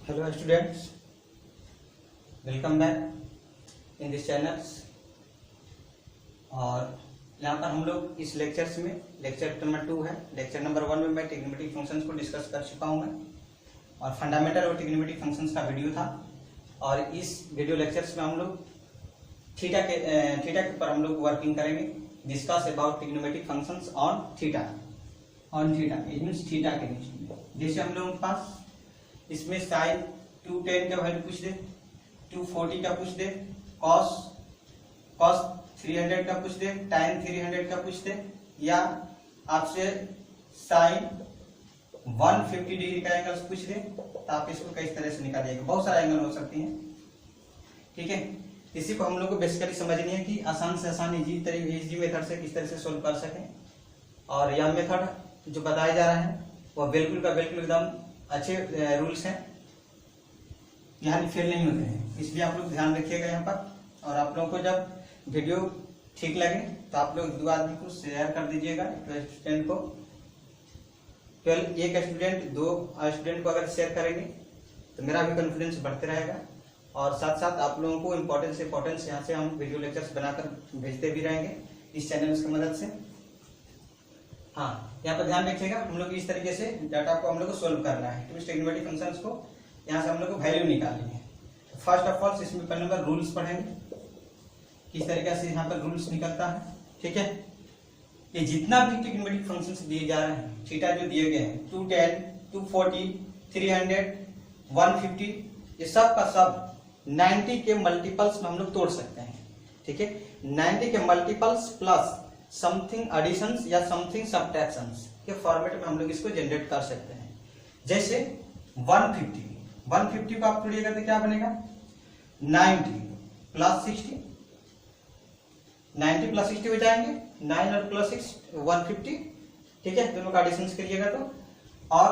Hello students, welcome back in this channels. और यहाँ पर हम लोग इस लेक्चर्स में लेक्चर नंबर 2 है। लेक्चर नंबर 1 में मैं ट्रिग्नोमेट्रिक फंक्शंस को डिस्कस कर चुका हूँ मैं, और फंडामेंटल और ट्रिग्नोमेट्रिक फंक्शंस का वीडियो था। और इस वीडियो लेक्चर्स में हम लोग थीटा के ऊपर हम लोग वर्किंग करेंगे, discuss about trigonometric functions on theta it means theta के नीचे। जैसे हम लोगों के पास इसमें साइन 210 का वैल्यू पूछ दे, 240 का पूछ दे, कॉस 300 का पूछ दे, टाइन 300 का पूछ दे, या आपसे साइन 150 डिग्री का एंगल पूछ दे, तो आप इसको किस तरह से निकालिएगा। बहुत सारे एंगल हो सकती हैं, ठीक है। इसी को हम लोग को बेसिकली समझनी है कि आसान से आसान इजी मेथड से किस तरह से सोल्व कर सकें। और यह मेथड जो बताया जा रहा है वह बिल्कुल का बिल्कुल एकदम अच्छे रूल्स हैं, यहाँ फेल नहीं होते हैं, इसलिए आप लोग ध्यान रखिएगा यहाँ पर। और आप लोगों को जब वीडियो ठीक लगे तो आप लोग 2 आदमी को शेयर कर दीजिएगा, स्टूडेंट को। केवल एक स्टूडेंट 2 स्टूडेंट को अगर शेयर करेंगे तो मेरा भी कॉन्फिडेंस बढ़ते रहेगा, और साथ साथ आप लोगों को इम्पोर्टेंस यहाँ से हम वीडियो लेक्चर्स बनाकर भेजते भी रहेंगे इस चैनल की मदद से। हाँ, यहाँ पर ध्यान रखिएगा, हम लोग इस तरीके से डाटा को हम लोग को सोल्व करना है। तो ट्रिग्नोमेट्रिक फंक्शंस को यहाँ से हम लोग को वैल्यू निकालनी है। फर्स्ट ऑफ ऑल इसमें पहले नंबर रूल्स पढ़ेंगे, किस तरीके से यहाँ पर रूल्स निकलता है, ठीक है। ये जितना भी ट्रिग्नोमेट्रिक फंक्शंस दिए जा रहे हैं, थीटा जो दिए गए हैं 210, 240, 300, 150, ये सब का सब 90 के मल्टीपल्स में हम लोग तोड़ सकते हैं, ठीक है। 90 के मल्टीपल्स प्लस समथिंग एडिशंस या समथिंग सब्ट्रैक्शंस के फॉर्मेट में हम लोग इसको जनरेट कर सकते हैं। जैसे 150 को आप तोड़िएगा तो क्या बनेगा, 90 प्लस 60, 90 प्लस 60 हो जाएंगे, 9 और प्लस 6 150, ठीक है। दोनों का एडिशंस करिएगा तो। और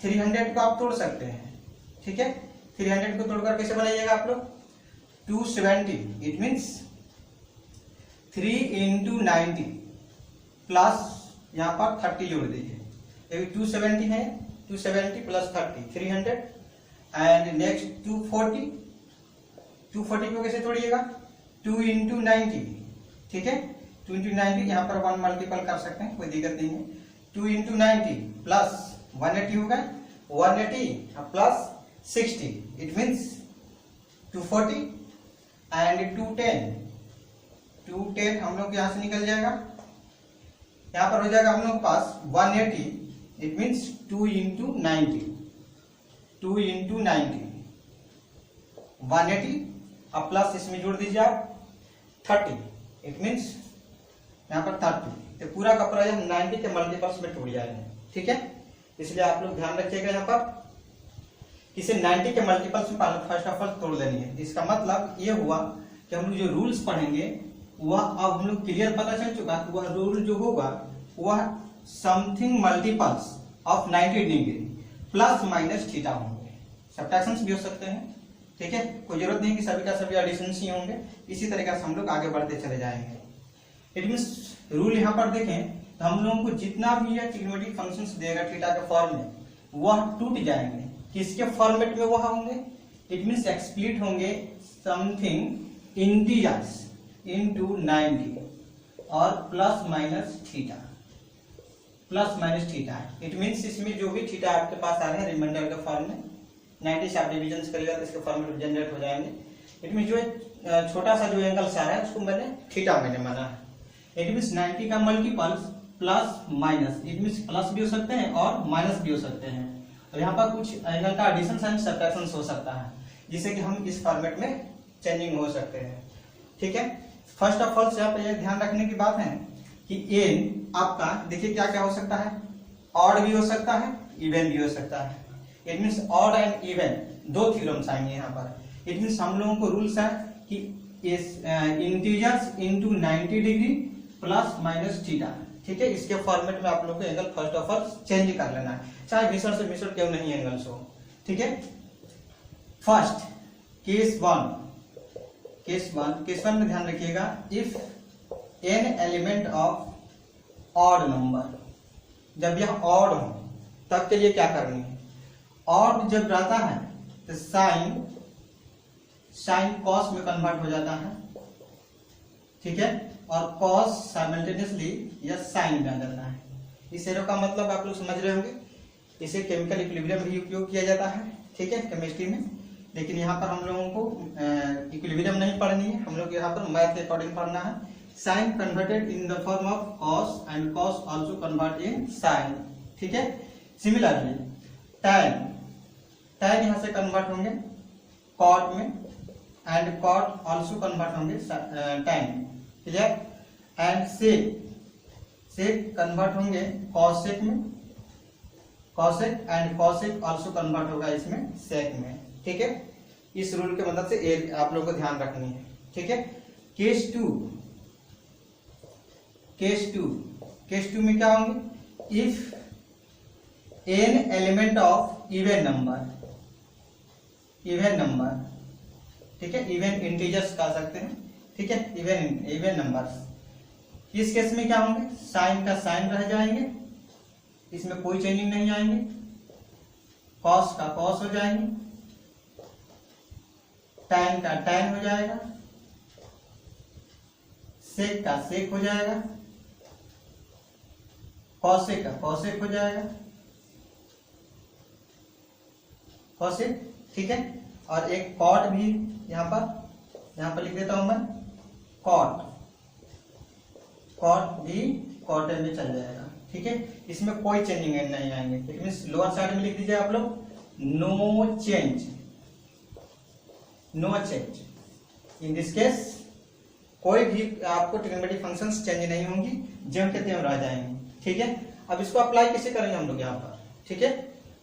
300 को आप तोड़ सकते हैं, ठीक है। 300 को तोड़कर कैसे बनाइएगा आप लोग, 270, इट मीन्स 3 into 90 प्लस यहाँ पर 30 जोड़ दीजिए। 270 है, 270 प्लस 30 300, एंड नेक्स्ट 240 को कैसे तोड़िएगा, 2 into 90, ठीक है। 2 into 90 यहाँ पर 1 मल्टीपल कर सकते हैं, कोई दिक्कत नहीं है। 2 into 90 प्लस 180 होगा, 180 प्लस 60, इट मीन्स 240, एंड 210 हम लोग यहाँ से निकल जाएगा, यहाँ पर हो जाएगा हम लोग के पास 180, इट मीन्स 2 into 90, 180, अब प्लस इसमें जोड़ दीजिए आप 30, इट मीन्स यहाँ पर 30। तो पूरा का पूरा 90 के मल्टीपल्स में टूट जाएंगे, ठीक है। इसलिए आप लोग ध्यान रखिएगा यहाँ पर इसे 90 के मल्टीपल्स में फर्स्ट ऑफ ऑल तोड़ देनी है। इसका मतलब ये हुआ कि हम लोग जो रूल्स पढ़ेंगे वह अब हम लोग क्लियर पता चल चुका कि वह रूल जो होगा वह something multiples of 90 degree plus minus theta होंगे। सब्ट्रैक्शंस भी हो सकते हैं, ठीक है। कोई जरूरत नहीं कि सभी का सभी एडिशंस ही होंगे। इसी तरीके से हम लोग आगे बढ़ते चले जाएंगे। इट मीन्स रूल यहाँ पर देखें तो हम लोगों को जितना भी यह ट्रिग्नोमेट्रिक फंक्शंस देगा थीटा के फॉर्म में, वह टूट जाएंगे। किसके फॉर्मेट में वह होंगे, इट मीन्स एक्सप्लिट होंगे समथिंग इंटीजर्स into 90 और प्लस माइनस थीटा है। इट मीन्स इसमें जो भी थीटा आपके पास आ रहे हैं रिमाइंडर के फॉर्म में 90 से आप डिविजन करिएगा तो इसके फॉर्म में जनरेट हो जाएंगे। इट मीन्स जो छोटा सा जो एंगल्स आ रहा है उसको मैंने माना है। इट मीन्स 90 का multiples plus minus, it means plus भी हो सकते हैं और माइनस भी हो सकते हैं। और यहाँ पर कुछ एंगल का एडिशन एंड सब्ट्रैक्शन हो सकता है, जिससे कि हम इस फॉर्मेट में चेंजिंग हो सकते हैं, ठीक है। फर्स्ट ऑफ ऑल यहाँ पर यह ध्यान रखने की बात है कि एन आपका देखिए क्या क्या हो सकता है, ऑड भी हो सकता है, इवन भी हो सकता है। It means odd and even 2 theorems आएंगे यहाँ पर। इट मीन्स हम लोगों को रूल्स है कि integers into 90 degree plus minus theta, ठीक है। इसके फॉर्मेट में आप लोग को angle first of all change कर लेना है, चाहे मिसर से मिसर क्यों नहीं एंगल्स हो, ठीक है। फर्स्ट केस वन में ध्यान रखिएगा, if N element of odd number, जब यह ऑड हो तब के लिए क्या करनी है, ऑड जब रहता है तो साइन कॉस में कन्वर्ट हो जाता है, ठीक है, और कॉस साइमल्टेनियसली यह साइन में आ जाता है। इस एरो का मतलब आप लोग समझ रहे होंगे, इसे केमिकल इक्विलिब्रियम भी उपयोग किया जाता है, ठीक है, केमिस्ट्री में। लेकिन यहाँ पर हम लोगों को इक्विलिब्रियम नहीं पढ़नी है, हम लोग यहाँ पर मैथ के अकॉर्डिंग पढ़ना है। Sine converted in the form of cos and cos also convert in sine, ठीक है। सिमिलरली टैन यहाँ से कन्वर्ट होंगे कॉट में, एंड कॉट आल्सो कन्वर्ट होंगे tan, clear. And sec convert होंगे कॉसेक में, cosec, and cosec also convert होगा इसमें सेक में, ठीक है। इस रूल के मदद से आप लोगों को ध्यान रखनी है, ठीक है। केस टू में क्या होंगे, if N element of even number, ठीक है, इवन इंटीजर्स कह सकते हैं, ठीक है, इवन नंबर्स। इस केस में क्या होंगे, साइन का साइन रह जाएंगे, इसमें कोई चेंजिंग नहीं आएंगे, कॉस का कॉस हो जाएंगे, टैन का टैन हो जाएगा, सेक का सेक हो जाएगा, कॉसेक का कॉसेक हो जाएगा, कॉसेक, ठीक है। और एक कॉट भी यहाँ पर लिख देता हूं मैं, कॉट भी कॉट में चल जाएगा, ठीक है। इसमें कोई चेंजिंग नहीं आएंगे, इट मींस लोअर साइड में लिख दीजिए आप लोग, no change in this case. कोई भी आपको ट्रिग्नोमेट्रिक फंक्शंस चेंज नहीं होंगी, ज्यों के त्यों रह जाएंगे, ठीक है। अब इसको अप्लाई कैसे करेंगे हम लोग यहाँ पर, ठीक है।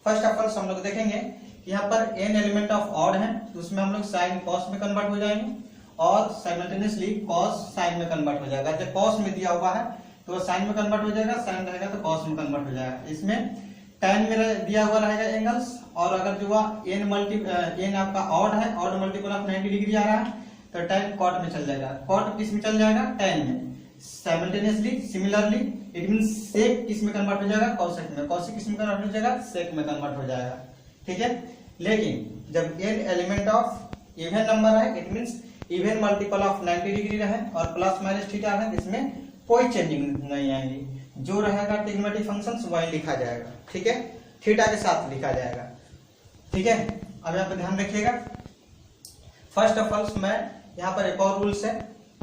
फर्स्ट ऑफ ऑल हम लोग देखेंगे कि यहाँ पर n एलिमेंट ऑफ ऑड है, तो उसमें हम लोग साइन कॉस में कन्वर्ट हो जाएंगे, और साइमल्टेनियसली कॉस साइन में कन्वर्ट हो जाएगा। जब कॉस में दिया हुआ है तो साइन में कन्वर्ट हो जाएगा, साइन रहेगा तो कॉस में कन्वर्ट हो जाएगा। इसमें टैन में दिया हुआ रहेगा एंगल्स, और अगर जो एन आपका ऑड है, ऑड मल्टीपल ऑफ 90 डिग्री आ रहा है, तो टैन कॉट में चल जाएगा। कॉट किस में चल जाएगा, टैन में। साइमल्टेनियसली सिमिलरली इट मींस सेक किस में कन्वर्ट हो जाएगा, कॉसेक में। कॉसेक किस में कन्वर्ट हो जाएगा, सेक में कन्वर्ट हो जाएगा, ठीक है। लेकिन जब n element of even number है, it means even multiple of 90 degree रहे और प्लस माइनस थीटा है, इसमें कोई चेंजिंग नहीं आएंगी, जो रहेगा ट्रिग्नोमेट्रिक फंक्शंस वही लिखा जाएगा, ठीक है, थीटा के साथ लिखा जाएगा, ठीक है। अब यहाँ पर ध्यान रखिएगा, फर्स्ट ऑफ ऑल मैं यहाँ पर एक और रूल्स है,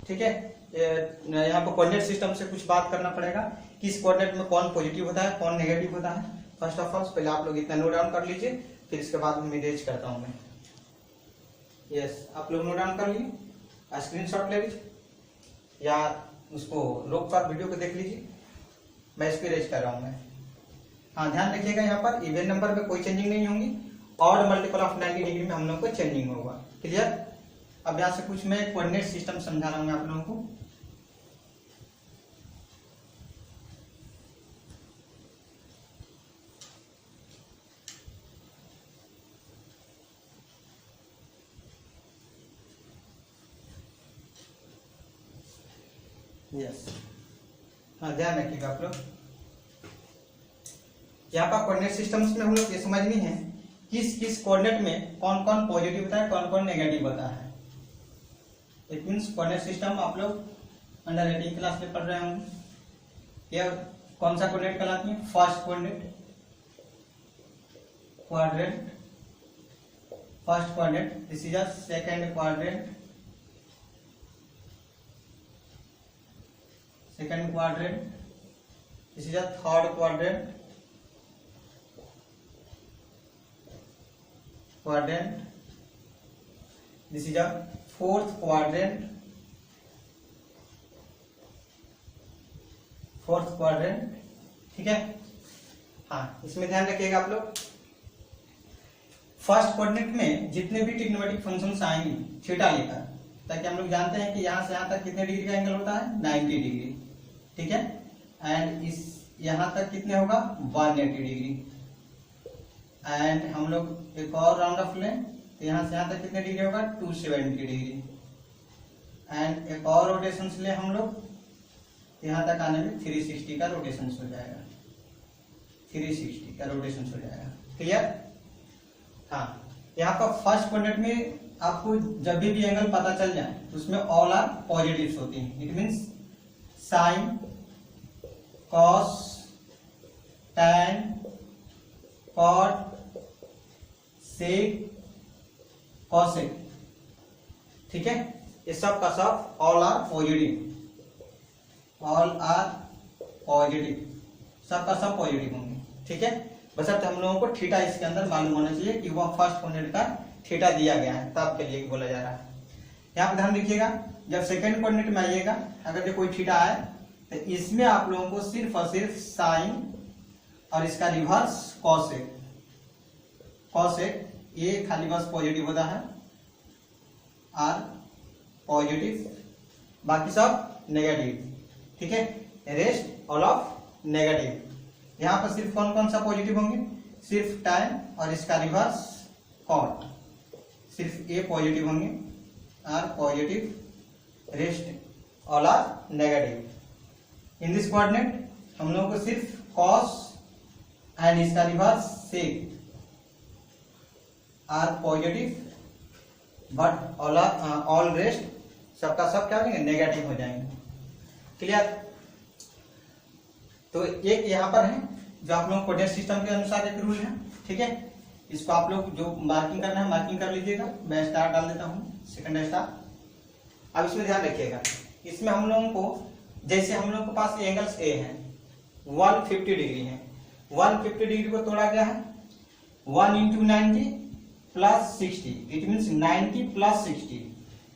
ठीक है। यहाँ पर कोऑर्डिनेट सिस्टम से कुछ बात करना पड़ेगा, किस कोऑर्डिनेट में कौन पॉजिटिव होता है, कौन नेगेटिव होता है। फर्स्ट ऑफ ऑल पहले आप लोग इतना नोट डाउन कर लीजिए, फिर इसके बाद मैं इरेज करता हूं मैं। यस, आप लोग नोट डाउन कर लीजिए, स्क्रीनशॉट ले लीजिए, या उसको रोक कर वीडियो को देख लीजिए, मैं इसको इरेज कर रहा हूं मैं। हाँ, ध्यान रखिएगा, यहाँ पर इवन नंबर में कोई चेंजिंग नहीं होंगी, ऑड मल्टीपल ऑफ 90 डिग्री में हम लोग को चेंजिंग होगा, क्लियर। अब यहाँ से कुछ मैं कोऑर्डिनेट सिस्टम समझा रहा हूँ आप लोगों को। यस, हाँ, ध्यान रखिएगा आप लोग। यहाँ पर कोऑर्डिनेट सिस्टम्स में हम लोग ये समझनी है किस किस कोऑर्डिनेट में कौन कौन पॉजिटिव होता है, कौन कौन नेगेटिव होता है। इट मींस कोऑर्डिनेट सिस्टम आप लोग अंडर 18 क्लास में पढ़ रहे होंगे। यह कौन सा कोऑर्डिनेट कहलाती है, first quadrant, this is a second quadrant, this is a third quadrant, this is a fourth quadrant, ठीक है। हाँ, इसमें ध्यान रखिएगा आप लोग, फर्स्ट कोऑर्डिनेट में जितने भी ट्रिग्नोमेट्रिक फंक्शंस आएंगे थीटा लेकर, ताकि हम लोग जानते हैं कि यहाँ से यहाँ तक कितने डिग्री का एंगल होता है, 90 डिग्री, ठीक है। एंड इस यहाँ तक कितने होगा, 180 डिग्री। एंड हम लोग एक और राउंड ऑफ लें तो यहाँ से यहाँ तक कितने डिग्री होगा, 270 डिग्री। एंड एक और रोटेशन ले हम लोग, यहाँ तक आने में 360 का रोटेशन हो जाएगा, 360 का रोटेशन हो जाएगा, क्लियर। हाँ, यहाँ पर फर्स्ट क्वाड्रेंट में आपको जब भी एंगल पता चल जाए तो उसमें ऑल आर पॉजिटिव्स होती हैं। It means sine, cos, tan, cot, sec, cosec, ठीक है। ये सब का सब all are positive, all are positive, सब का सब पॉजिटिव होंगे, ठीक है। बस अब हम लोगों को थीटा इसके अंदर मालूम होना चाहिए कि वह फर्स्ट क्वाड्रेंट का थीटा दिया गया है, तब के लिए बोला जा रहा है। यहाँ पर ध्यान रखिएगा, जब सेकंड क्वाड्रेंट में आइएगा अगर जो कोई थीटा आए तो इसमें आप लोगों को सिर्फ और सिर्फ साइन और इसका रिवर्स कॉसेक, कॉसेक ये खाली बस पॉजिटिव होता है, आर पॉजिटिव, बाकी सब नेगेटिव, ठीक है। Rest all of negative. यहाँ पर सिर्फ कौन कौन सा पॉजिटिव होंगे, सिर्फ टैन और इसका रिवर्स कॉट, सिर्फ ए पॉजिटिव होंगे, are positive, rest all are negative. In this coordinate हम लोगों को सिर्फ कॉस एंड इसका reverse sec are positive, but all rest सबका सब क्या होंगे, नेगेटिव हो जाएंगे। क्लियर। तो एक यहाँ पर है जो आप लोग कोऑर्डिनेट सिस्टम के अनुसार एक रूल है, ठीक है। इसको आप लोग जो मार्किंग करना है मार्किंग कर लीजिएगा। मैं स्टार डाल देता हूँ, सेकंड स्टार। अब इसमें ध्यान रखिएगा, इसमें हम लोगों को जैसे हम लोगों के पास एंगल्स ए हैं 150 डिग्री है, 150 डिग्री को तोड़ा गया है 1 into 90 plus 60, it means 90 plus 60।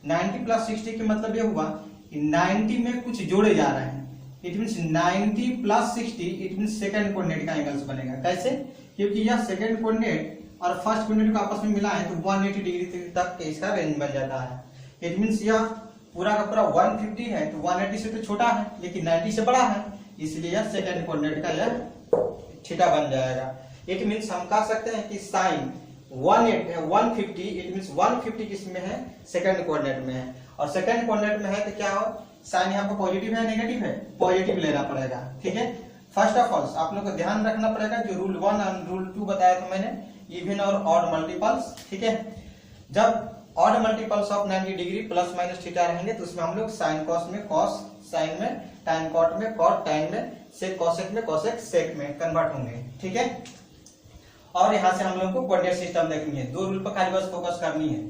90 plus 60 के मतलब ये हुआ कि 90 में कुछ जोड़े जा रहे हैं, it means 90 plus 60, it means second coordinate का एंगल्स बनेगा। कैसे? क्योंकि यह सेकंड कोऑर्डिनेट और फर्स्ट कोऑर्डिनेट को आपस में मिला है तो 180 डिग्री तक इसका रेंज बन जाता है। इट मीन्स यह पूरा का पूरा 150 है तो 180 से तो छोटा है लेकिन 90 से बड़ा है, इसलिए यह सेकंड कोऑर्डिनेट का यह थीटा बन जाएगा। इट मीन्स हम कह सकते हैं कि साइन 150, इट मीन्स 150 किसमें है, सेकंड कोऑर्डिनेट में है, और सेकंड कोऑर्डिनेट में है तो क्या हो, साइन यहाँ पर पॉजिटिव है नेगेटिव है, पॉजिटिव लेना पड़ेगा, ठीक है। फर्स्ट ऑफ ऑल आप लोग को ध्यान रखना पड़ेगा जो रूल 1 और रूल 2 बताया था मैंने, इवन और ऑड मल्टीपल्स, ठीक है। जब odd multiples of 90 degree plus minus theta रहेंगे तो उसमें हम लोग साइन कॉस में कॉस, साइन में टैन कॉट में कॉट, टैन में सेक कॉसेक में कॉसेक सेक में कन्वर्ट होंगे, ठीक है। और यहाँ से हम लोग को कोऑर्डिनेट सिस्टम देखनी है, दो रूल पर खाली बस फोकस करनी है,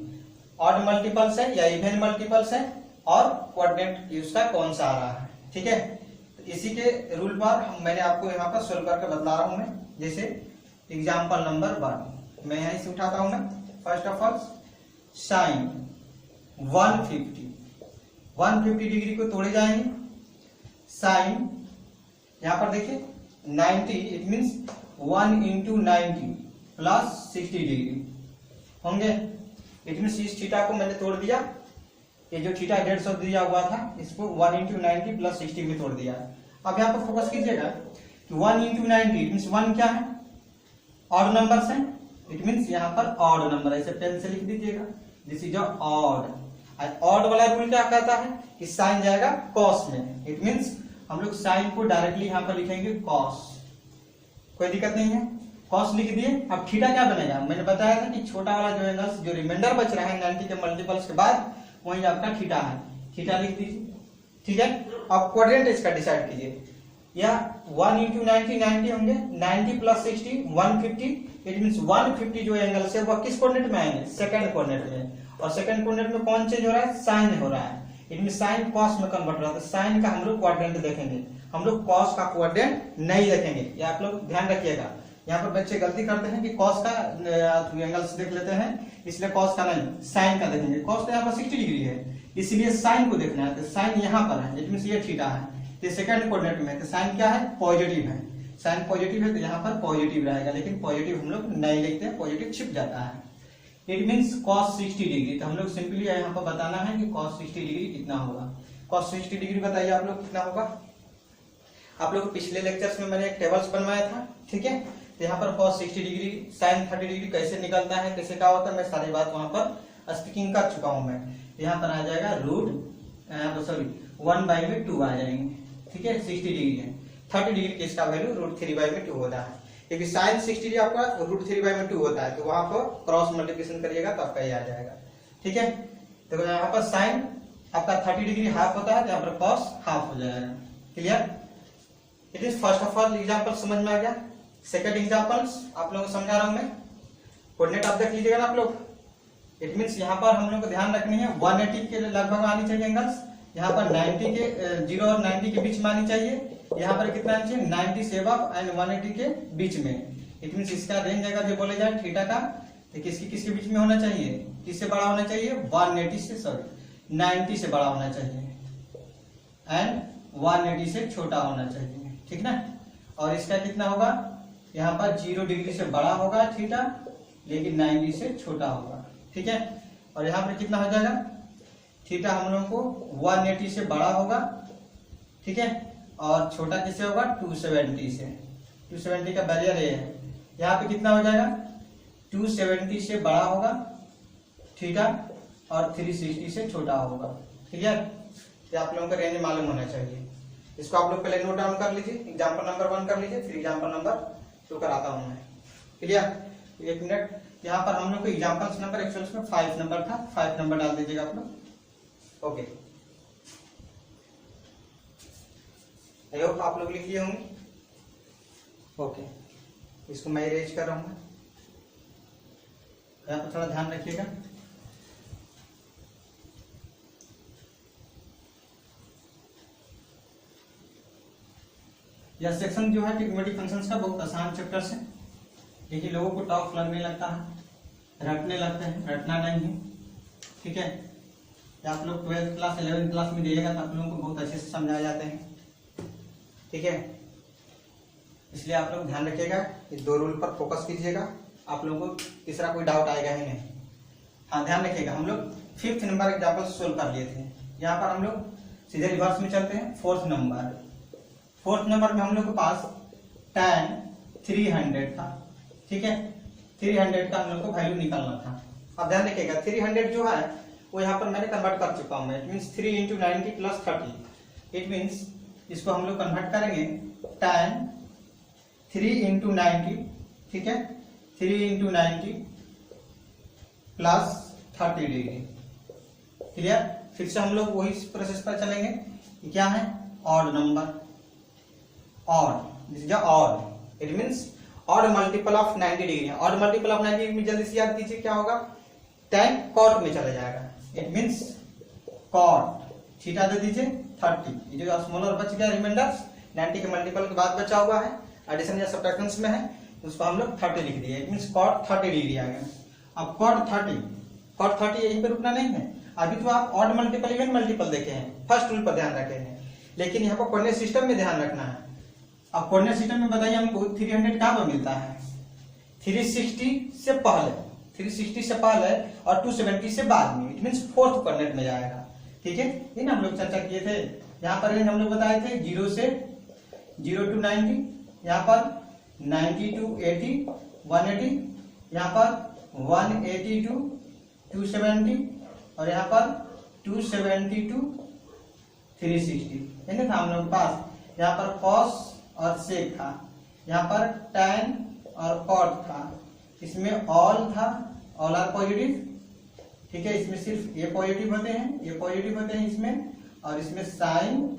ऑड मल्टीपल्स है या इवन मल्टीपल्स है और कोऑर्डिनेट उसका कौन सा आ रहा है, ठीक है। तो इसी के रूल पर मैंने आपको यहाँ पर सोल्व करके बतला रहा हूँ मैं। जैसे एग्जाम्पल नंबर 1 मैं यहीं से उठाता हूँ मैं। First of all sine 150 degree को तोड़े जाएंगे, साइन यहाँ पर देखिए 90, it means 1 into 90 plus 60 degree होंगे। इट मीन्स इस थीटा को मैंने तोड़ दिया, ये जो थीटा 150 दिया हुआ था इसको 1 इंटू 90 प्लस 60 में तोड़ दिया। अब यहाँ पर फोकस कीजिएगा कि 1 इंटू 90 इट मीन्स 1 क्या है, ऑड नंबर है, इट मीन्स यहाँ पर ऑड नंबर, ऐसे पेन से लिख दीजिएगा, दिस इज ऑड। ऑड वाला रूल क्या कहता है कि साइन जाएगा कॉस में, इट मीन्स हम लोग साइन को डायरेक्टली यहाँ पर लिखेंगे कॉस, कोई दिक्कत नहीं है, कॉस लिख दिए। अब थीटा क्या बनेगा, मैंने बताया था कि छोटा वाला जो एंगल्स जो रिमाइंडर बच रहा है 90 के मल्टीपल्स के बाद वही आपका थीटा है, थीटा लिख दीजिए, ठीक है। अब कोऑर्डिनेट इसका डिसाइड कीजिए, या 1 इंटू 90 होंगे, 90 प्लस 60 150, इट मीन्स 150 जो एंगल है वह किस कोऑर्डिनेट में आएंगे, सेकंड कोऑर्डिनेट में, और सेकंड कोऑर्डिनेट में कौन चेंज हो रहा है, साइन हो रहा है, इट मीन्स साइन कॉस में कन्वर्ट हो रहा है, तो साइन का हम लोग कोऑर्डिनेट देखेंगे, हम लोग कॉस का कोऑर्डिनेट नहीं देखेंगे, ये आप लोग ध्यान रखिएगा। यहाँ पर बच्चे गलती करते हैं कि कॉस का एंगल्स देख लेते हैं, इसलिए कॉस का नहीं साइन का देखेंगे। कॉस तो यहाँ पर 60 डिग्री है इसलिए साइन को देखना है, तो साइन यहाँ पर है, इट मीन्स ये थीटा है, तो सेकंड कोऑर्डिनेट में, तो साइन क्या है, पॉजिटिव है, साइन पॉजिटिव है तो यहाँ पर पॉजिटिव रहेगा, लेकिन पॉजिटिव हम लोग नहीं लिखते हैं, पॉजिटिव छिप जाता है। इट मीन्स cos 60 डिग्री, तो हम लोग सिंपली यहाँ पर बताना है कि cos 60 डिग्री कितना होगा। cos 60 डिग्री बताइए आप लोग कितना होगा। आप लोग पिछले लेक्चर्स में मैंने एक टेबल्स बनवाया था, ठीक है। तो यहाँ पर cos 60 डिग्री sin 30 डिग्री कैसे निकलता है, कैसे क्या होता है, मैं सारी बात वहां पर स्पीकिंग कर चुका हूं मैं। यहाँ पर आ जाएगा रूट सॉरी 1/2 आ जाएंगे, ठीक है। 60 डिग्री है, 30 डिग्री की इसका वैल्यू √3/2 होता है। क्योंकि साइन 60 डिग्री आपका √3/2 होता है, तो वहां पर क्रॉस मल्टीप्लिकेशन करिएगा तो आपका ये आ जाएगा। ठीक है, तो यहाँ पर साइन आपका 30 डिग्री हाफ होता है, तो यहाँ पर कॉस हाफ हो जाएगा। Clear? It is first of all example समझ में आ गया। सेकंड एग्जाम्पल्स आप लोगों को समझा रहा हूं मैं। कोऑर्डिनेट आप देख लीजिएगा ना आप लोग। इट मीन्स यहाँ पर हम लोग को ध्यान रखनी है 180 के लगभग आनी चाहिए एंगल्स, यहाँ पर 90 के 0 और 90 के बीच में आनी चाहिए, यहाँ पर कितना आनी चाहिए 90 से अबव एंड 180 के बीच में। इट मीन्स इसका रेंज अगर जो बोले जाए थीटा का, तो किसके बीच में होना चाहिए, किससे बड़ा होना चाहिए 90 से बड़ा होना चाहिए एंड 180 से छोटा होना चाहिए। ठीक ना? और इसका कितना होगा, यहाँ पर 0 डिग्री से बड़ा होगा थीटा, लेकिन 90 से छोटा होगा। ठीक है, और यहाँ पर कितना हो जाएगा, थीटा हम लोग को 180 से बड़ा होगा। ठीक है, और छोटा किससे होगा 270 से। 270 का बैरियर ये है, यहाँ पे कितना हो जाएगा 270 से बड़ा होगा थीटा और 360 से छोटा होगा। क्लियर? ये आप लोगों का रेंज मालूम होना चाहिए। इसको आप लोग पहले नोट डाउन कर लीजिए, एग्जाम्पल नंबर 1 कर लीजिए, फिर एग्जाम्पल नंबर 2 कराता हूं मैं। क्लियर? 1 मिनट, यहाँ पर हम लोग को एग्जाम्पल्स नंबर एक्चुअल में 5 नंबर था, 5 नंबर डाल दीजिएगा आप लोग। ओके, आई होप आप लोग लिख लिए होंगे। ओके, इसको मैं इरेज कर रहा हूँ, यहाँ पर थोड़ा ध्यान रखिएगा। यह सेक्शन जो है ट्रिग्नोमेट्रिक फंक्शंस का बहुत आसान चैप्टर है, लेकिन लोगों को टफ लगने लगता है, रटने लगते हैं, रटना नहीं है। ठीक है, आप लोग 12th क्लास 11th क्लास में दिएगा तो आप लोगों को बहुत अच्छे से समझाए जाते हैं। ठीक है, इसलिए आप लोग ध्यान रखिएगा, इस 2 रूल पर फोकस कीजिएगा, आप लोगों को तीसरा कोई डाउट आएगा ही नहीं। हाँ, ध्यान रखिएगा, हम लोग 5th नंबर एग्जाम्पल सोल्व कर लिए थे। यहाँ पर हम लोग सीधे रिवर्स में चलते हैं। 4th नंबर में हम लोग के पास tan 300 था। ठीक है, 300 का हम लोग को वैल्यू निकालना था। अब ध्यान रखिएगा 300 जो है वो यहाँ पर मैंने कन्वर्ट कर चुका हूँ। It means 3 × 90 + 30। इट मीन्स इसको हम लोग कन्वर्ट करेंगे tan 3 × 90। ठीक है, 3 × 90 + 30 डिग्री। क्लियर? फिर से हम लोग वही प्रोसेस पर चलेंगे। क्या है odd number, odd, this is odd. It means odd multiple of 90 degree. Odd multiple of 90 degree में जल्दी से याद कीजिए क्या होगा, tan cot में चला जाएगा। इट मीन्स cot, थीटा दे दीजिए 30, ये जो स्मॉलर बच गया रिमाइंडर 90 के मल्टीपल के बाद बचा हुआ है, एडिशन या सब्ट्रैक्शंस में है, उसको हम लोग 30 लिख दिए। इट मीन्स cot 30 डिग्री आ गया। अब cot 30 यहीं पे रुकना नहीं है। अभी तो आप ऑड मल्टीपल इवन मल्टीपल देखे हैं, फर्स्ट रूल पर ध्यान रखे हैं, लेकिन यहाँ पर कोऑर्डिनेट सिस्टम में ध्यान रखना है। अब कोऑर्डिनेट सिस्टम में बताइए हमको 300 कहां पर मिलता है, 360 से पहले, 360 से पहले और 270 से बाद में। इट मीन्स 4th कोऑर्डिनेट में जाएगा। ठीक है, ये ना हम लोग चर्चा किए थे। यहाँ पर हम लोग बताए थे 0 to 90, यहाँ पर 90 to 80, 180, यहाँ पर 180 to 270 और यहाँ पर 270 to 360। है ना हम लोग के पास यहाँ पर cos और sec था, यहाँ पर tan और cot था, इसमें ऑल था, ऑल आर पॉजिटिव। ठीक है, इसमें सिर्फ ये पॉजिटिव होते हैं, ये पॉजिटिव होते हैं इसमें, और इसमें साइन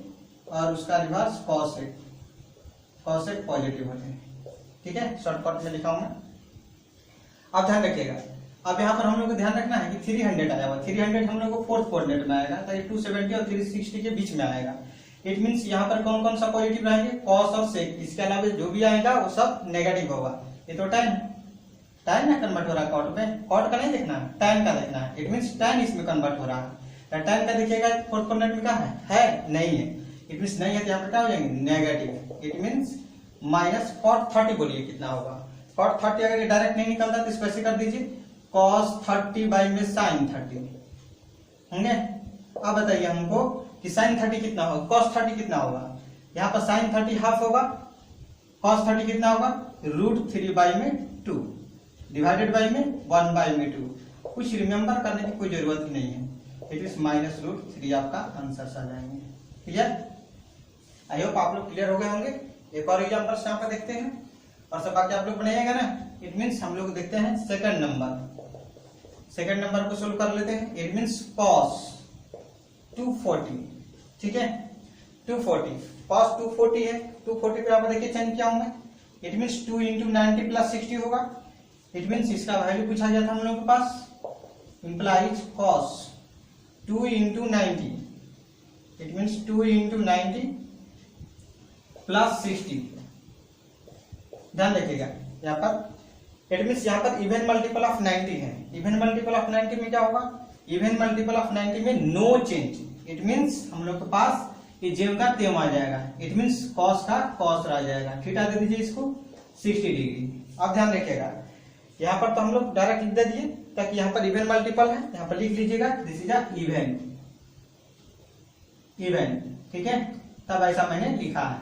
और उसका रिवर्स कॉसेक पॉजिटिव होते हैं। ठीक है, शॉर्टकट में लिखा हूं मैं। अब ध्यान रखिएगा, अब यहाँ पर हम लोग को ध्यान रखना है कि 300 आया हुआ, 300 हम लोग को 4th कोऑर्डिनेट में आएगा, तो 270 और 360 के बीच में आएगा। इट मीन्स यहाँ पर कौन कौन सा पॉजिटिव रहेंगे, कॉस और सेक। इसके अलावा जो भी आएगा वो सब नेगेटिव होगा। ये तो tan ना कन्वर्ट हो रहा है कॉट में, कॉट का नहीं देखना है, tan का देखना है। इट मीन्स tan इसमें कन्वर्ट हो रहा है, तो tan का देखिएगा 4th कोऑर्डिनेट में क्या है नहीं है। इट मीन्स नहीं है तो यहाँ पर क्या हो जाएंगे negative. It means minus cot 30 बोलिए कितना होगा, cot 30 अगर ये डायरेक्ट नहीं निकलता तो इसको ऐसे कर दीजिए cos 30 बाई में sin 30 होंगे। अब बताइए हमको कि sin 30 कितना होगा, cos 30 कितना होगा। यहाँ पर sin 30 हाफ होगा, cos 30 कितना होगा √3/2 डिवाइडेड बाई में 1/2। कुछ रिमेंबर करने की कोई जरूरत ही नहीं है। इट इज -√3 आपका आंसर आ जाएंगे। क्लियर? आई होप आप लोग क्लियर हो गए होंगे। एक और एग्जाम्पल यहाँ पर देखते हैं। और सब बाकी आप लोग बनाइएगा ना। इट मीन्स हम लोग देखते हैं सेकंड नंबर को सोल्व कर लेते हैं। इट मीन्स cos 240, ठीक है 240 cos 240 है। 240 पे आप देखिए चेंज क्या हूं मैं, इट मीन्स 2 इंटू 90 प्लस 60 होगा। इट मीन्स इसका वैल्यू पूछा गया था हम लोग के पास, implies cos 2 into 90, it means 2 into 90 plus 60। ध्यान रखिएगा यहाँ पर, इट मीन्स यहाँ पर इवन मल्टीपल ऑफ 90 है। इवन मल्टीपल ऑफ 90 में क्या होगा, इवन मल्टीपल ऑफ 90 में नो चेंज। इट मीन्स हम लोग के पास ये जेम का तेम आ जाएगा। इट मीन्स cos का cos आ जाएगा। थीटा दे दीजिए इसको 60 डिग्री। अब ध्यान रखिएगा यहाँ पर तो हम लोग डायरेक्ट लिख दे दिए, ताकि यहाँ पर इवन मल्टीपल है, यहाँ पर लिख लीजिएगा दिस इज अ इवन, ठीक है। तब ऐसा मैंने लिखा है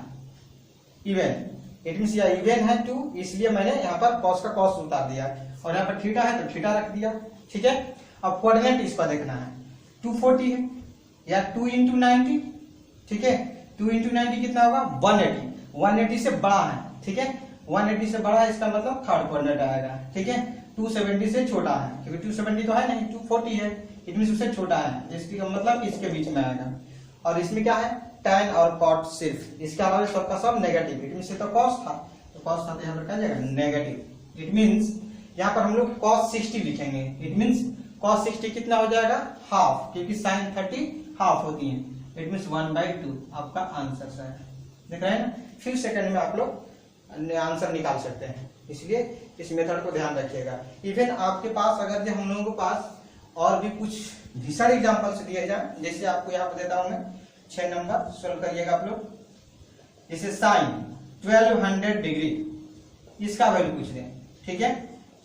इवन। इट मीन्स यह इवन है 2, इसलिए मैंने यहाँ पर cos का cos उतार दिया, और यहाँ पर थीटा है तो थीटा रख दिया, ठीक है। अब कोऑर्डिनेट इस पर देखना है, 240 है या 2 इंटू 90, ठीक है 2 इंटू 90 कितना होगा 180। 180 से बड़ा है, ठीक है 180 से बड़ा है, इसका मतलब थर्ड कोऑर्डिनेट आएगा, ठीक है। 270 से छोटा है, क्योंकि 270 तो है नहीं, 240 है, इट मीन्स उससे छोटा है, इसका मतलब इसके बीच में आएगा। और इसमें क्या है tan और cot सिर्फ, इसके अलावा सबका सब नेगेटिव। इट मीन्स तो cos था, तो cos था तो यहाँ पर क्या जाएगा नेगेटिव। इट मीन्स यहाँ पर हम लोग cos 60 लिखेंगे। इट मीन्स cos 60 कितना हो जाएगा हाफ, क्योंकि sin 30 हाफ होती है। इट मीन्स 1/2 आपका आंसर है, देख रहे हैं ना। फिर सेकंड में आप लोग आंसर निकाल सकते हैं, इसलिए इस मेथड को ध्यान रखिएगा। इवन आपके पास अगर जो हम लोगों के पास और भी कुछ भीषण एग्जाम्पल्स दिए जाए, जैसे आपको यहाँ पर देता हूं मैं 6 नंबर सोल्व करिएगा आप लोग। जैसे साइन 1200 डिग्री, इसका वैल्यू पूछ रहे हैं, ठीक है।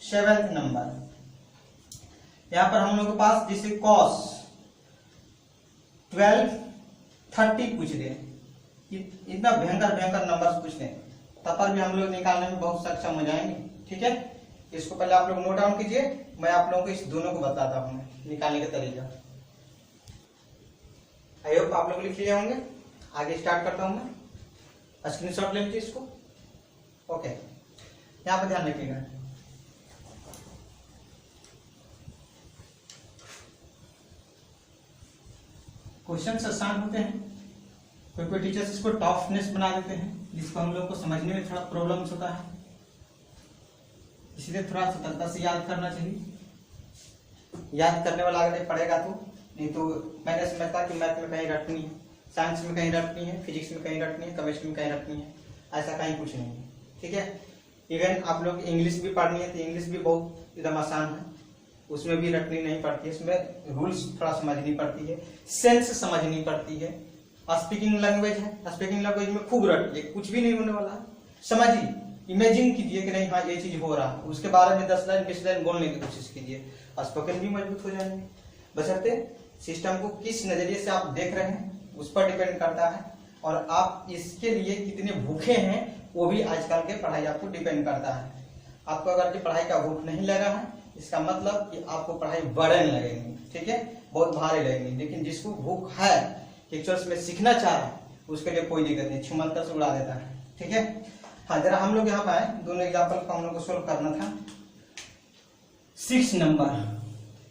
7th नंबर यहाँ पर हम लोग के पास जैसे cos 1230 पूछ रहे हैं। इतना भयंकर नंबर पूछ रहे हैं, तब पर भी हम लोग निकालने में बहुत सक्षम हो जाएंगे, ठीक है। इसको पहले आप लोग नोट डाउन कीजिए, मैं आप लोगों को इस दोनों को बताता हूँ निकालने का तरीका। आई होप आप लोग लिख लिए होंगे। आगे स्टार्ट करता हूं मैं, स्क्रीनशॉट ले लीजिए इसको, ओके। यहां पर ध्यान रखिएगा, क्वेश्चन आसान होते हैं, कोई टीचर्स इसको टफनेस बना देते हैं, जिसको हम लोग को समझने में थोड़ा प्रॉब्लम्स होता है, इसलिए थोड़ा सतर्कता से याद करना चाहिए। याद करने वाला अगर पढ़ेगा तो, नहीं तो मैंने समझता कि मैथ में कहीं रटनी है, साइंस में कहीं रटनी है, फिजिक्स में कहीं रटनी है, केमिस्ट्री में कहीं रटनी है, ऐसा कहीं कुछ नहीं है, ठीक है। इवन आप लोग इंग्लिश भी पढ़नी है तो इंग्लिश भी बहुत एकदम आसान है, उसमें भी रटनी नहीं पड़ती है, उसमें रूल्स थोड़ा समझनी पड़ती है, सेंस समझनी पड़ती है। स्पीकिंग लैंग्वेज है, स्पीकिंग लैंग्वेज में खूब रटिए, कुछ भी नहीं होने वाला है, समझिए, इमेजिन कीजिए कि नहीं हाँ ये चीज हो रहा है, उसके बारे में 10 लाइन 20 लाइन बोलने की कोशिश कीजिए, स्पोकन भी मजबूत हो जाएंगे। बशर्ते सिस्टम को किस नजरिए से आप देख रहे हैं उस पर डिपेंड करता है, और आप इसके लिए कितने भूखे हैं वो भी आजकल के पढ़ाई आपको डिपेंड करता है। आपको अगर पढ़ाई का भूख नहीं लगा है, इसका मतलब कि आपको पढ़ाई बर्डन लगेंगे, ठीक है, बहुत भारी लगेंगे। लेकिन जिसको भूख है, एक्चुअल्स में सीखना चाह रहा है, उसके लिए कोई दिक्कत नहीं, छुमंतर से उड़ा देता है, ठीक है। हाँ जरा हम लोग यहाँ पे आए, दोनों एग्जाम्पल को हम लोग को सोल्व करना था। 6 नंबर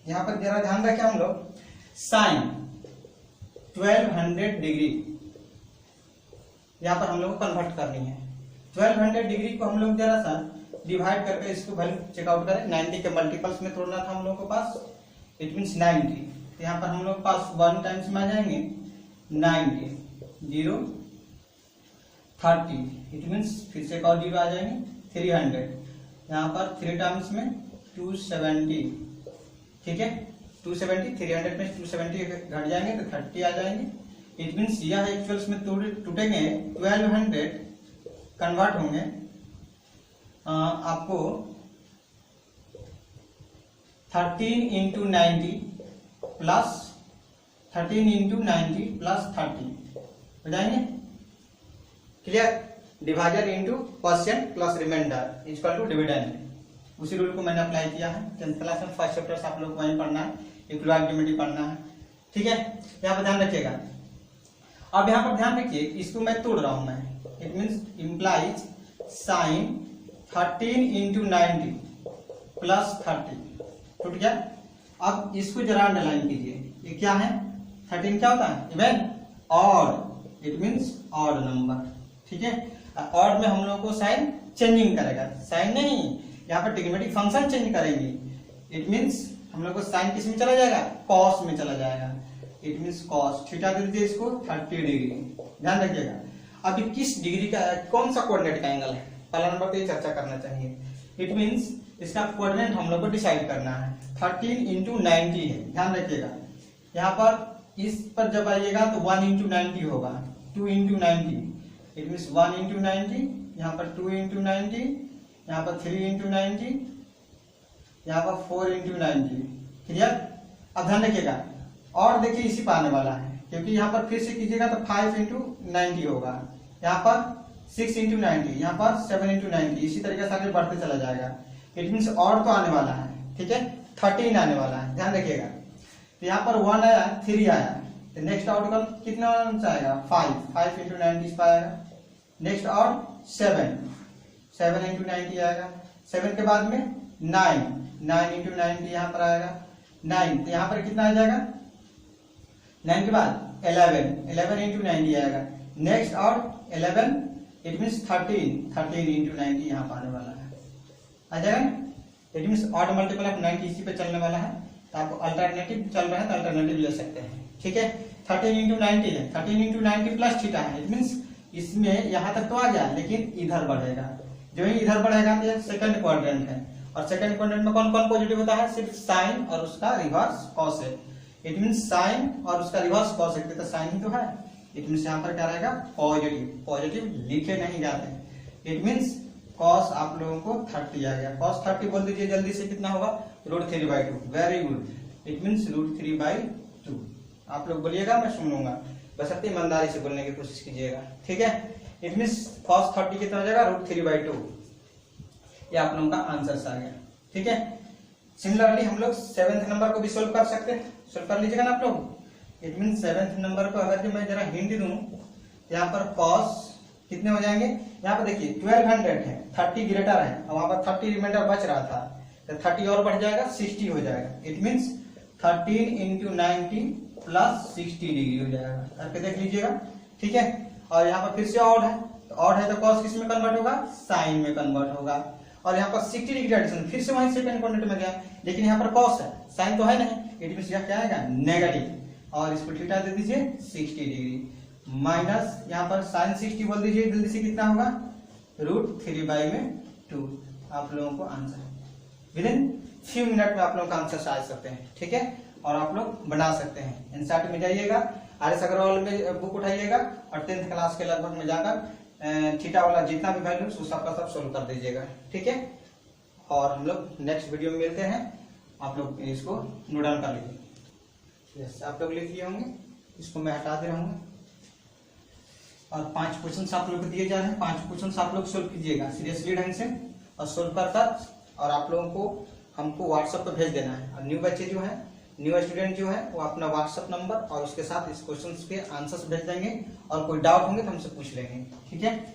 यहाँ पर जरा ध्यान रखें हम लोग, साइन 1200 डिग्री यहाँ पर हम लोग को कन्वर्ट करनी है। 1200 डिग्री को हम लोग जरा सा डिवाइड करके इसको वैल्यू चेकआउट करें। 90 के मल्टीपल्स में तोड़ना था हम लोग के पास, इट मीन्स 90, तो यहाँ पर हम लोग के पास 1 टाइम्स में आ जाएंगे 90, 0 30, इट मीन्स फिर से एक और 0 आ जाएंगे 300, यहाँ पर 3 टाइम्स में 270, ठीक है 270, 300 में 270 घट जाएंगे तो 30 आ जाएंगे। इट मीन्स यह एक्चुअल्स में टूटेंगे 1200 कन्वर्ट होंगे आपको 13 इंटू 90 प्लस 13 इंटू 90 प्लस 30 हो जाएंगे, clear. Divider into percent plus reminder equal to dividend, उसी रूल को मैंने अप्लाई किया है। 10th क्लास में फर्स्ट चैप्टर से आप लोग को वहीं पढ़ना है, इक्वलिटी ज्योमेट्री पढ़ना है, ठीक है। यहाँ पर ध्यान रखिएगा। अब यहाँ पर ध्यान रखिए, इसको मैं तोड़ रहा हूं मैं, it means implies sine 13 into 90 plus 30 टूट गया। अब इसको जरा अंडरलाइन कीजिए, ये क्या है 13 क्या होता है even odd, it means odd number. ठीक है, ऑड में हम लोग को साइन चेंजिंग करेगा, साइन नहीं, यहाँ पर ट्रिग्नोमेट्रिक फंक्शन चेंज करेंगे। इट मीन्स हम लोग को साइन किस में चला जाएगा, कॉस में चला जाएगा। इट मीन्स कॉस थीटा दे दीजिए इसको 30 डिग्री, ध्यान रखिएगा। अभी किस डिग्री का कौन सा कोऑर्डिनेट का एंगल है, पहला नंबर पे चर्चा करना चाहिए। इट मीन्स इसका कोऑर्डिनेट हम लोग को डिसाइड करना है। 13 इंटू 90 है, ध्यान रखिएगा। यहाँ पर इस पर जब आइएगा तो 1 इंटू 90 होगा, 2 इंटू 90, इट मीन्स 1 इंटू 90, यहाँ पर 2 इंटू 90, यहाँ पर 3 इंटू 90, यहाँ पर 4 इंटू 90। क्लियर। अब ध्यान रखिएगा, और देखिए इसी पर आने वाला है, क्योंकि यहाँ पर फिर से कीजिएगा तो 5 इंटू 90 होगा, यहाँ पर 6 इंटू 90, यहाँ पर 7 इंटू 90, इसी तरीके से आगे बढ़ते चला जाएगा। इट मीन्स और तो आने वाला है, ठीक है, 13 आने वाला है, ध्यान रखिएगा। तो यहाँ पर 1 आया, 3 आया, तो नेक्स्ट आउटकम कितना आएगा 5 इंटू 90 इस पर आएगा। नेक्स्ट और 7 इंटू 90 आएगा। 7 के बाद में 9 इंटू 90 यहाँ पर आएगा 9, तो यहाँ पर कितना आ जाएगा 9 के बाद 11 इंटू 90 आएगा। नेक्स्ट और 11, इट मीन्स 13 इंटू 90 यहाँ पर आने वाला है, आ जाएगा ना। It means odd multiple of 90 इसी पे चलने वाला है, तो आप अल्टरनेटिव चल रहा है तो अल्टरनेटिव ले सकते हैं। ठीक है, 13 इंटू 90 है, 13 इंटू 90 प्लस थीटा है। इट मीन्स इसमें यहाँ तक तो आ गया, लेकिन इधर बढ़ेगा, जो ही इधर बढ़ेगा तो सेकंड क्वाड्रेंट है, और सेकंड क्वाड्रेंट में कौन कौन पॉजिटिव होता है, सिर्फ साइन और उसका रिवर्स कॉस है। इट मीन्स साइन और उसका रिवर्स कॉस है, तो साइन ही तो है। इट मीन्स यहाँ पर क्या रहेगा पॉजिटिव लिखे नहीं जाते। इट मीन्स कॉस आप लोगों को 30 आ गया। कॉस 30 बोल दीजिए जल्दी से, कितना होगा √3/2। Very good, it means √3/2। आप लोग बोलिएगा, मैं सुन लूंगा, बस अपनी ईमानदारी से बोलने की कोशिश कीजिएगा। ठीक है, इट मीन्स cos 30 कितना हो जाएगा √3/2। ये आप लोगों का आंसर आ गया। ठीक है, सिमिलरली हम लोग 7th नंबर को भी सोल्व कर सकते हैं, सोल्व कर लीजिएगा ना आप लोग। इट मीन्स 7th नंबर को अगर मैं जरा हिंट दूं, यहाँ पर cos कितने हो जाएंगे, यहाँ पर देखिए 1200 है, 30 ग्रेटर है, और वहां पर 30 रिमाइंडर बच रहा था, तो 30 और बढ़ जाएगा 60 हो जाएगा। It means 13 into 90 plus 60 degree हो जाएगा, करके देख लीजिएगा। ठीक है, और यहाँ पर फिर से ऑड है, तो ऑड है तो कॉस किस में कन्वर्ट होगा, साइन में कन्वर्ट होगा। और यहाँ पर 60 डिग्री एडिशन, फिर से वहीं सेकंड क्वाड्रेंट में गया, लेकिन यहाँ पर कॉस है, साइन तो है नहीं। इट मीन्स यहाँ क्या आएगा नेगेटिव, और इसको थीटा दे दीजिए 60 डिग्री, माइनस यहाँ पर साइन 60 बोल दीजिए जल्दी से, कितना होगा √3/2। आप लोगों को answer with in few minute में आप लोगों का आंसर आ सकते हैं। ठीक है, और आप लोग बना सकते हैं। एनसीईआरटी में जाइएगा, RS अग्रवाल में बुक उठाइएगा, और 10th क्लास के लगभग में जाकर थीटा वाला जितना भी वैल्यू उस सबका सब सोल्व कर दीजिएगा। ठीक है, और हम लोग नेक्स्ट वीडियो में मिलते हैं। आप लोग इसको नोट डाउन कर लीजिए। यस, आप लोग लिख लिए होंगे, इसको मैं हटा दे रहा हूँ। और 5 क्वेश्चन आप लोग को दिए जा रहे हैं, 5 क्वेश्चन आप लोग सोल्व कीजिएगा सीरियसली ढंग से, और सोल्व कर और आप लोगों को हमको व्हाट्सएप पर भेज देना है। और न्यू बच्चे जो है, न्यू स्टूडेंट जो है, वो अपना व्हाट्सएप नंबर और उसके साथ इस क्वेश्चन के आंसर्स भेज देंगे, और कोई डाउट होंगे तो हमसे पूछ लेंगे। ठीक है,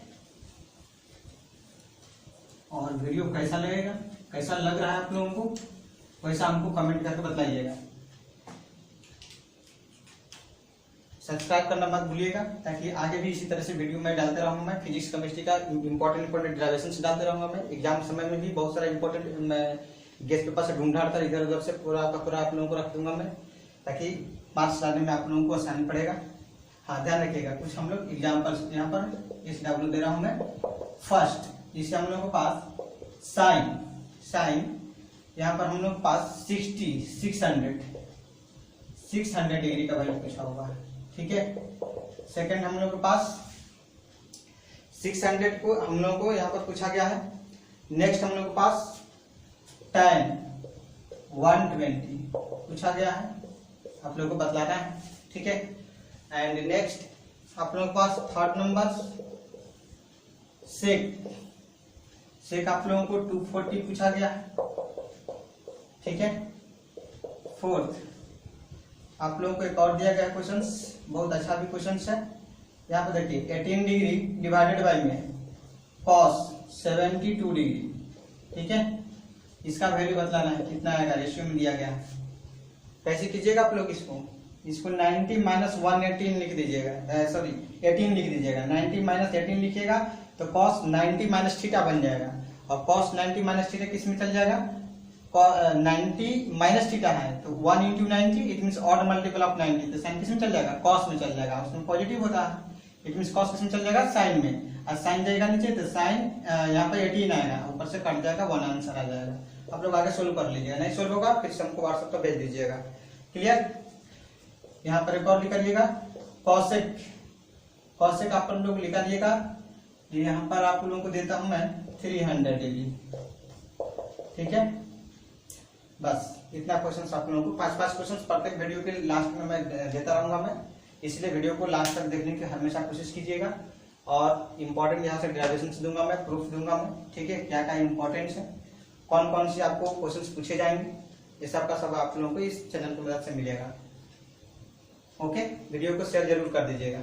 और वीडियो कैसा लगेगा, कैसा लग रहा है आप लोगों को, वैसा हमको कमेंट करके बताइएगा। सब्सक्राइब करना मत भूलिएगा, ताकि आगे भी इसी तरह से वीडियो मैं डालते रहूंगा। मैं फिजिक्स केमिस्ट्री का इंपॉर्टेंट डेरिवेशन डालते रहूंगा। मैं एग्जाम समय में भी बहुत सारा इंपॉर्टेंट मैं गेस्ट पेपर से ढूंढ कर इधर उधर से पूरा का पूरा आप लोगों को रख दूंगा मैं, ताकि मार्क्स लाने में आप लोगों को आसानी पड़ेगा। हाँ, ध्यान रखिएगा। कुछ हम लोग एग्जाम्पल यहाँ पर SW दे रहा हूँ मैं। फर्स्ट, जिसे हम लोग के पास साइन यहाँ पर हम लोग पास 600 डिग्री का वैल्यू पूछा हुआ है। ठीक है, सेकंड हम लोग के पास 600 को हम लोग को यहाँ पर पूछा गया है। नेक्स्ट हम लोग के पास tan 120 पूछा गया है, आप लोगों को बतलाना है। ठीक है, एंड नेक्स्ट आप लोगों के पास थर्ड नंबर सेक आप लोगों को 240 पूछा गया है। ठीक है, फोर्थ आप लोगों को एक और दिया गया क्वेश्चन, बहुत अच्छा भी क्वेश्चन है। यहाँ पर देखिए 18 डिग्री डिवाइडेड बाई में cos 72 डिग्री। ठीक है, इसका वैल्यू बतलाना है कितना आएगा, रेशियो में दिया गया है। कैसे कीजिएगा आप लोग इसको 90 माइनस 118 लिख दीजिएगा, सॉरी 18 लिख दीजिएगा। 90 माइनस 18 लिखिएगा तो cos 90 माइनस थीटा बन जाएगा, और cos 90 माइनस थीटा किस में चल जाएगा, 90 माइनस थीटा है तो 1 into 90 it mean odd multiple of 90, तो साइन किस में चल जाएगा, कॉस में चल जाएगा, उसमें पॉजिटिव होता है, इट मीन कॉस किस में चल जाएगा, साइन में, और साइन जाएगा नीचे तो साइन यहाँ पर 18 आएगा, ऊपर से कट जाएगा, 1 आंसर आ जाएगा। आप लोग आगे सोल्व कर लीजिएगा, नहीं सोल्व होगा फिर से हमको व्हाट्सएप पर भेज दीजिएगा। क्लियर, यहाँ पर रिकॉर्ड लिखिएगा कॉसेक, कॉसेक आप लोग लिखा दिएगा, यहाँ पर आप लोगों को देता हूं मैं 300 डिग्री। ठीक है, बस इतना क्वेश्चन आप लोगों को 5-5 क्वेश्चन प्रत्येक वीडियो के लास्ट में मैं देता रहूंगा मैं, इसलिए वीडियो को लास्ट तक देखने की हमेशा कोशिश कीजिएगा। और इम्पोर्टेंट यहाँ से ग्रेजुएशन से दूंगा मैं, प्रूफ दूंगा मैं। ठीक है, क्या क्या इम्पोर्टेंट है, कौन कौन से आपको क्वेश्चन पूछे जाएंगे, ये सब का सब आप लोगों को इस चैनल की मदद से मिलेगा। ओके, वीडियो को शेयर जरूर कर दीजिएगा।